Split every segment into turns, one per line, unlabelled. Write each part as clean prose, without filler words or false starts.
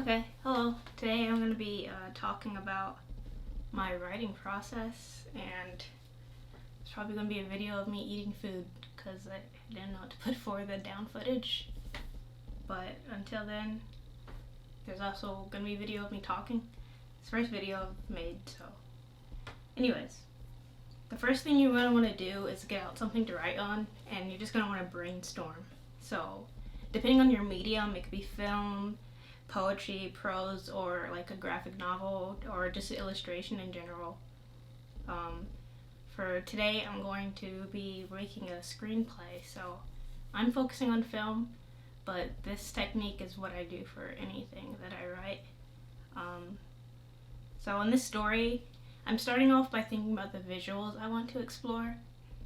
Okay, hello. Today I'm going to be talking about my writing process, and it's probably going to be a video of me eating food because I didn't know what to put for the down footage. But until then, there's also going to be a video of me talking. It's the first video I've made, so. Anyways, the first thing you're going to want to do is get out something to write on, and you're just going to want to brainstorm. So, depending on your medium, it could be film, poetry, prose, or like a graphic novel, or just illustration in general. For today, I'm going to be making a screenplay, so I'm focusing on film, but this technique is what I do for anything that I write. So in this story, I'm starting off by thinking about the visuals I want to explore,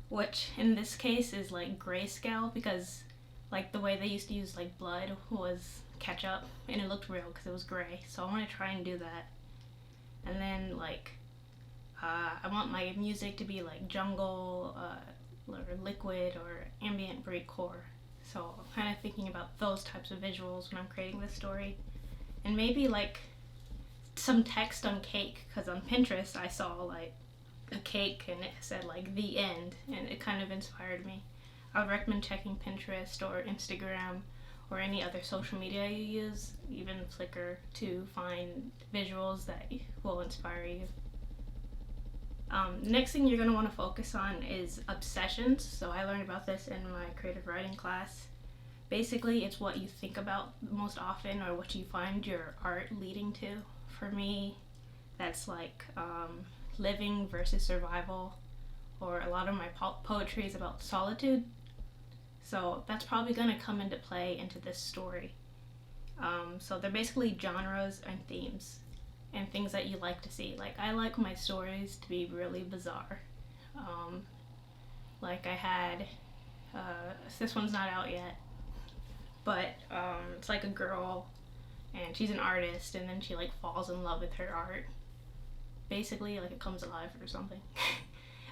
which in this case is like grayscale, because like the way they used to use like blood was ketchup and it looked real because it was gray, so I want to try and do that. And then like I want my music to be like jungle or liquid or ambient breakcore, so I'm kind of thinking about those types of visuals when I'm creating this story. And maybe like some text on cake, because on Pinterest I saw like a cake and it said like the end, and it kind of inspired me. I would recommend checking Pinterest or Instagram or any other social media you use, even Flickr, to find visuals that will inspire you. The next thing you're going to want to focus on is obsessions. So I learned about this in my creative writing class. Basically, it's what you think about most often or what you find your art leading to. For me, that's like living versus survival, or a lot of my poetry is about solitude. So that's probably going to come into play into this story. So they're basically genres and themes and things that you like to see. Like, I like my stories to be really bizarre. Like I had, this one's not out yet, but it's like a girl and she's an artist, and then she like falls in love with her art. Basically, like it comes alive or something.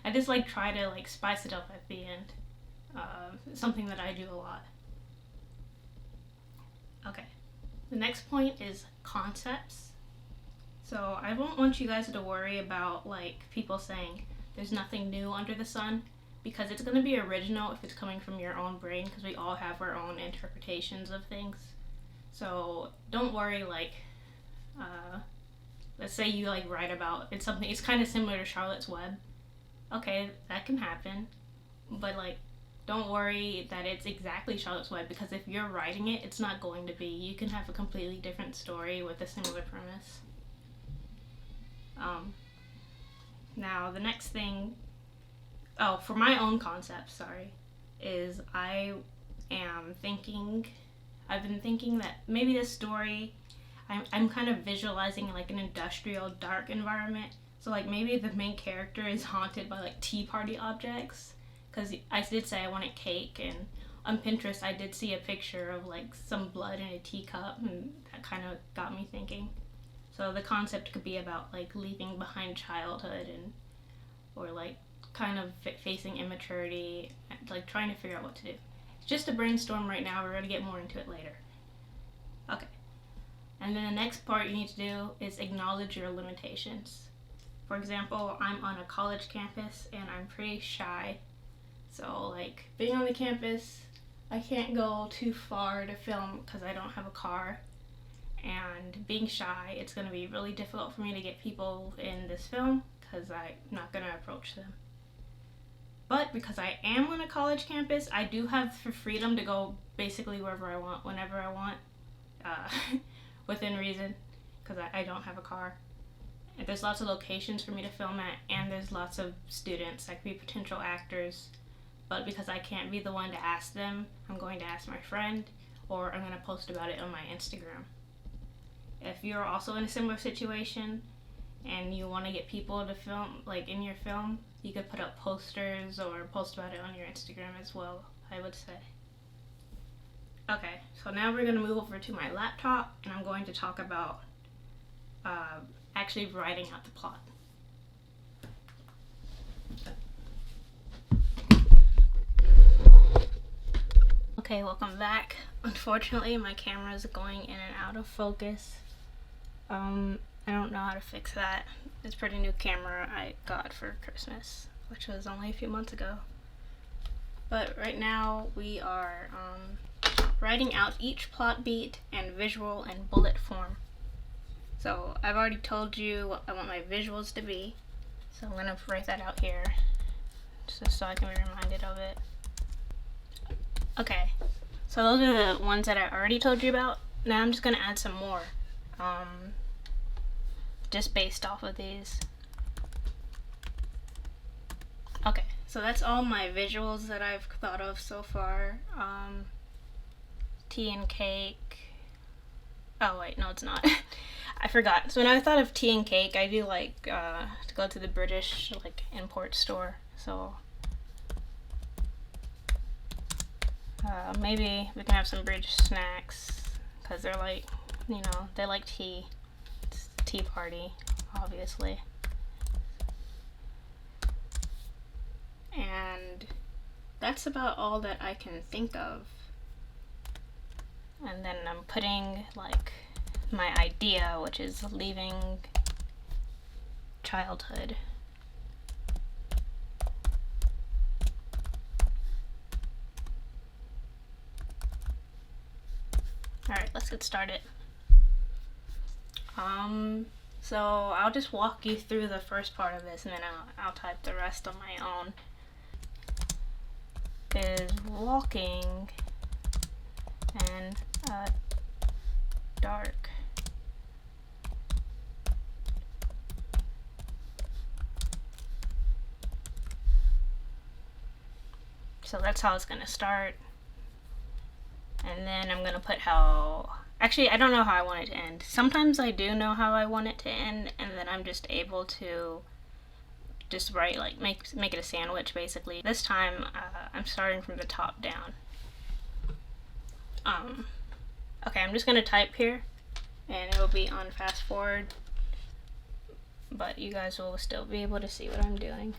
I just like try to like spice it up at the end. Something that I do a lot. Okay, the next point is concepts. So I won't want you guys to worry about like people saying there's nothing new under the sun, because it's going to be original if it's coming from your own brain, because we all have our own interpretations of things. So don't worry, like let's say you like write about it's something, it's kind of similar to Charlotte's Web. Okay, that can happen, but like don't worry that it's exactly Charlotte's Web, because if you're writing it, it's not going to be. You can have a completely different story with a similar premise. Now the next thing, for my own concept, is I've been thinking that maybe this story, I'm kind of visualizing like an industrial dark environment. So like maybe the main character is haunted by like tea party objects, because I did say I wanted cake, and on Pinterest I did see a picture of like some blood in a teacup, and that kind of got me thinking. So the concept could be about like leaving behind childhood, or like kind of facing immaturity, like trying to figure out what to do. It's just a brainstorm right now, we're going to get more into it later. Okay, and then the next part you need to do is acknowledge your limitations. For example, I'm on a college campus and I'm pretty shy. So like being on the campus, I can't go too far to film because I don't have a car. And being shy, it's going to be really difficult for me to get people in this film because I'm not going to approach them. But because I am on a college campus, I do have the freedom to go basically wherever I want, whenever I want, within reason, because I don't have a car. And there's lots of locations for me to film at, and there's lots of students that could be potential actors. But because I can't be the one to ask them, I'm going to ask my friend, or I'm going to post about it on my Instagram. If you're also in a similar situation and you want to get people to film, like in your film, you could put up posters or post about it on your Instagram as well, I would say. Okay, so now we're going to move over to my laptop, and I'm going to talk about actually writing out the plot. Okay, welcome back. Unfortunately, my camera is going in and out of focus. I don't know how to fix that. It's a pretty new camera I got for Christmas, which was only a few months ago. But right now we are writing out each plot beat and visual in bullet form. So I've already told you what I want my visuals to be, so I'm going to write that out here just so I can be reminded of it. Okay, so those are the ones that I already told you about. Now I'm just going to add some more, just based off of these. Okay, so that's all my visuals that I've thought of so far. Tea and cake. Oh wait, no it's not. I forgot. So when I thought of tea and cake, I do like to go to the British like import store. So maybe we can have some British snacks because they're like, you know, they like tea. It's a tea party, obviously. And that's about all that I can think of. And then I'm putting like my idea, which is leaving childhood. Alright, let's get started. So I'll just walk you through the first part of this and then I'll type the rest on my own. Is walking and dark. So that's how it's gonna start. And then I'm gonna put how, actually I don't know how I want it to end. Sometimes I do know how I want it to end and then I'm just able to just write, like make it a sandwich basically. This time I'm starting from the top down. Okay, I'm just gonna type here and it'll be on fast forward, but you guys will still be able to see what I'm doing.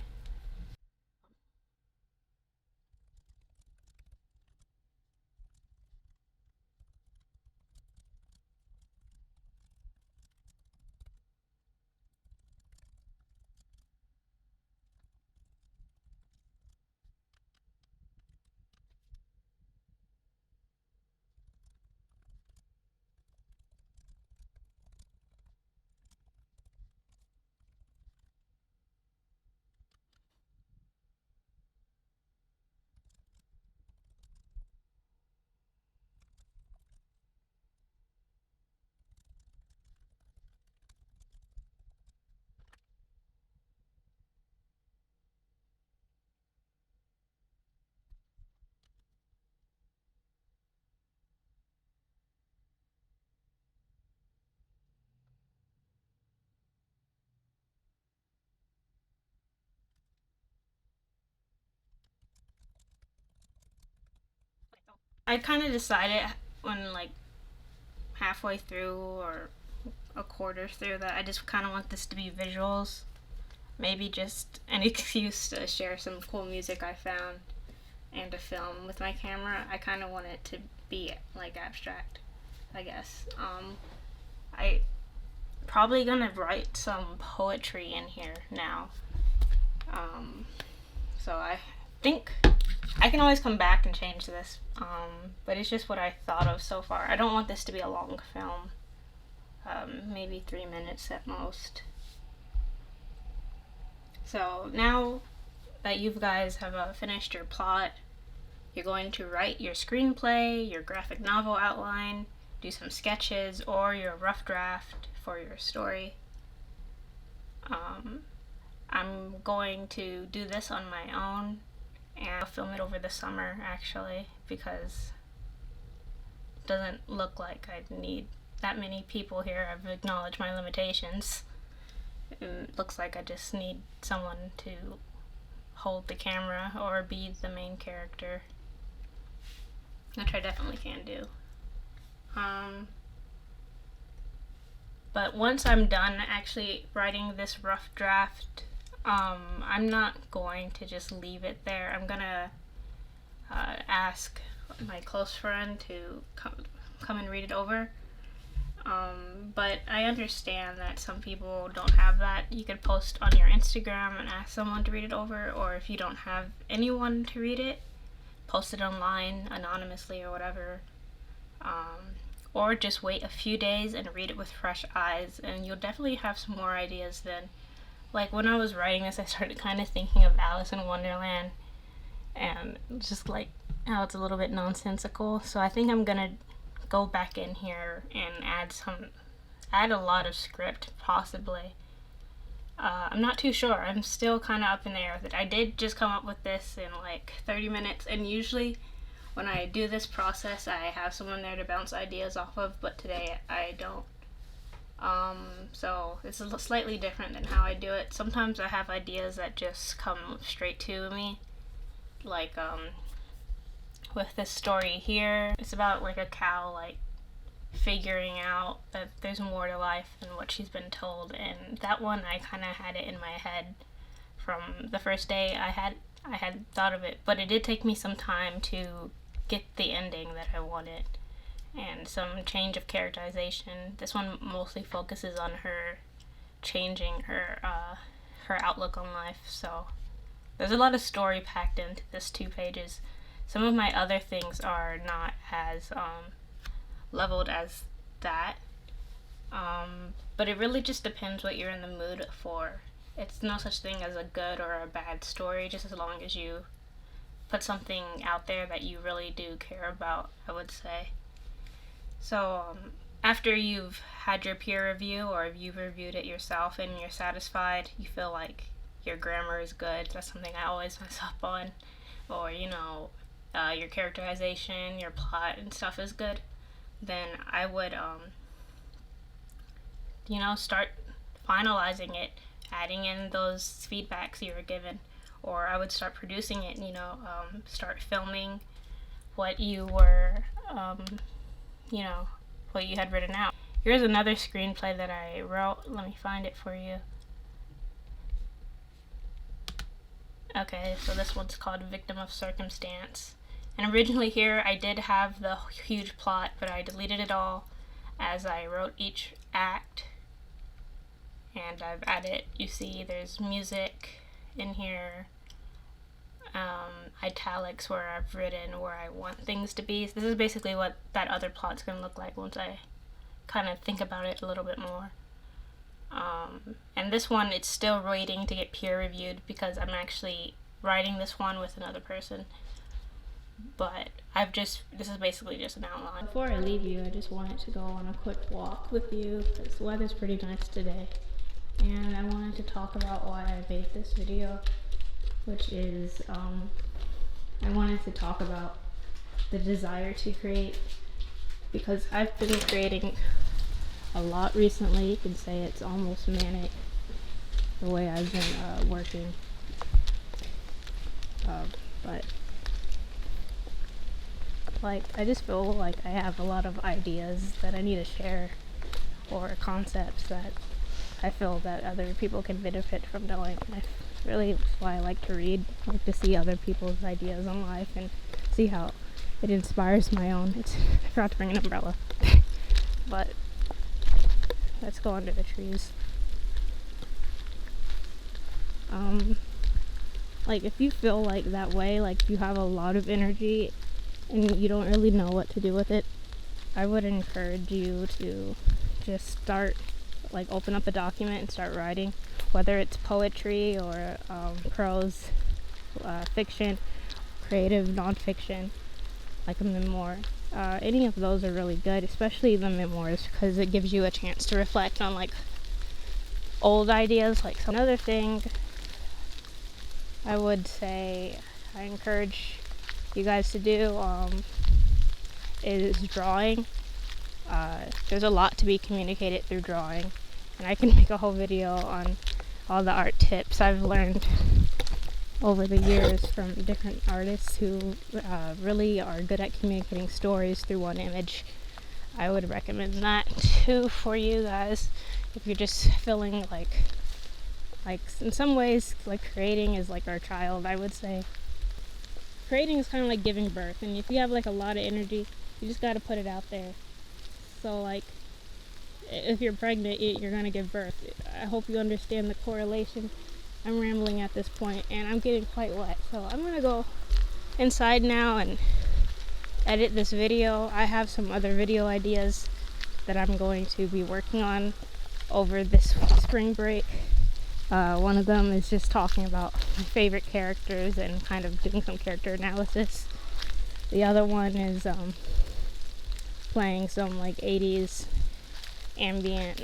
I kind of decided when like halfway through or a quarter through that I just kind of want this to be visuals. Maybe just an excuse to share some cool music I found and to film with my camera. I kind of want it to be like abstract, I guess. I probably gonna write some poetry in here now. So I think I can always come back and change this, but it's just what I thought of so far. I don't want this to be a long film, maybe 3 minutes at most. So now that you guys have finished your plot, you're going to write your screenplay, your graphic novel outline, do some sketches, or your rough draft for your story. I'm going to do this on my own and I'll film it over the summer actually, because it doesn't look like I need that many people here. I've acknowledged my limitations. It looks like I just need someone to hold the camera or be the main character, which I definitely can do. But once I'm done actually writing this rough draft, I'm not going to just leave it there. I'm gonna ask my close friend to come and read it over, but I understand that some people don't have that. You could post on your Instagram and ask someone to read it over, or if you don't have anyone to read it, post it online anonymously or whatever. Or just wait a few days and read it with fresh eyes, and you'll definitely have some more ideas then. Like, when I was writing this, I started kind of thinking of Alice in Wonderland, and just like how it's a little bit nonsensical. So I think I'm gonna go back in here and add a lot of script, possibly. I'm not too sure. I'm still kind of up in the air with it. I did just come up with this in like 30 minutes, and usually when I do this process, I have someone there to bounce ideas off of, but today I don't. So it's slightly different than how I do it. Sometimes I have ideas that just come straight to me, like with this story here. It's about like a cow like figuring out that there's more to life than what she's been told, and that one I kind of had it in my head from the first day I had thought of it, but it did take me some time to get the ending that I wanted and some change of characterization. This one mostly focuses on her changing her outlook on life, so there's a lot of story packed into this 2 pages. Some of my other things are not as leveled as that, but it really just depends what you're in the mood for. It's no such thing as a good or a bad story, just as long as you put something out there that you really do care about, I would say. So after you've had your peer review, or if you've reviewed it yourself and you're satisfied, you feel like your grammar is good, that's something I always mess up on, or your characterization, your plot and stuff is good, then I would start finalizing it, adding in those feedbacks you were given, or I would start producing it, start filming what you were, what you had written out. Here's another screenplay that I wrote. Let me find it for you. Okay, so this one's called Victim of Circumstance. And originally here I did have the huge plot, but I deleted it all as I wrote each act. And I've added, you see there's music in here, italics where I've written where I want things to be. So this is basically what that other plot's gonna look like once I kind of think about it a little bit more. And this one, it's still waiting to get peer reviewed because I'm actually writing this one with another person. But this is basically just an outline. Before I leave you, I just wanted to go on a quick walk with you because the weather's pretty nice today. And I wanted to talk about why I made this video, which is, I wanted to talk about the desire to create, because I've been creating a lot recently. You can say it's almost manic, the way I've been working. But I just feel like I have a lot of ideas that I need to share, or concepts that I feel that other people can benefit from knowing. That's why I like to read. I like to see other people's ideas on life and see how it inspires my own. I forgot to bring an umbrella. But let's go under the trees. If you feel like that way, like you have a lot of energy and you don't really know what to do with it, I would encourage you to just start, open up a document and start writing, whether it's poetry or prose, fiction, creative nonfiction, like a memoir. Any of those are really good, especially the memoirs, because it gives you a chance to reflect on old ideas. Another thing I would say I encourage you guys to do is drawing. There's a lot to be communicated through drawing, and I can make a whole video on all the art tips I've learned over the years from different artists who really are good at communicating stories through one image. I would recommend that too for you guys if you're just feeling like in some ways creating is like our child. I would say creating is kind of like giving birth, and if you have a lot of energy, you just got to put it out there. So if you're pregnant, you're gonna give birth. I hope you understand the correlation. I'm rambling at this point, and I'm getting quite wet, so I'm gonna go inside now and edit this video. I have some other video ideas that I'm going to be working on over this spring break. One of them is just talking about my favorite characters and kind of doing some character analysis. The other one is playing some like 80s ambient,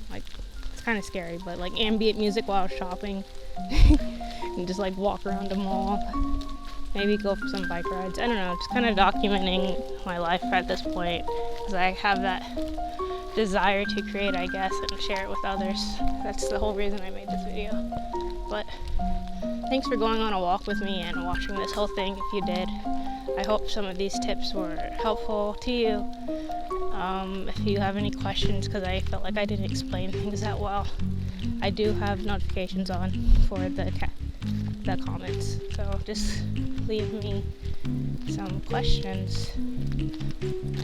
like, it's kind of scary, but like ambient music while shopping and just like walk around the mall, maybe go for some bike rides. I don't know, just kind of documenting my life at this point, because I have that desire to create, I guess, and share it with others. That's the whole reason I made this video. But thanks for going on a walk with me and watching this whole thing if you did. I hope some of these tips were helpful to you. If you have any questions, because I felt like I didn't explain things that well, I do have notifications on for the comments, so just leave me some questions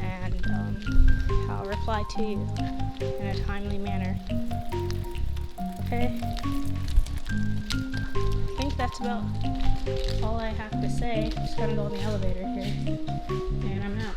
and I'll reply to you in a timely manner. Okay, I think that's about all I have to say. Just gotta go in the elevator here, and I'm out.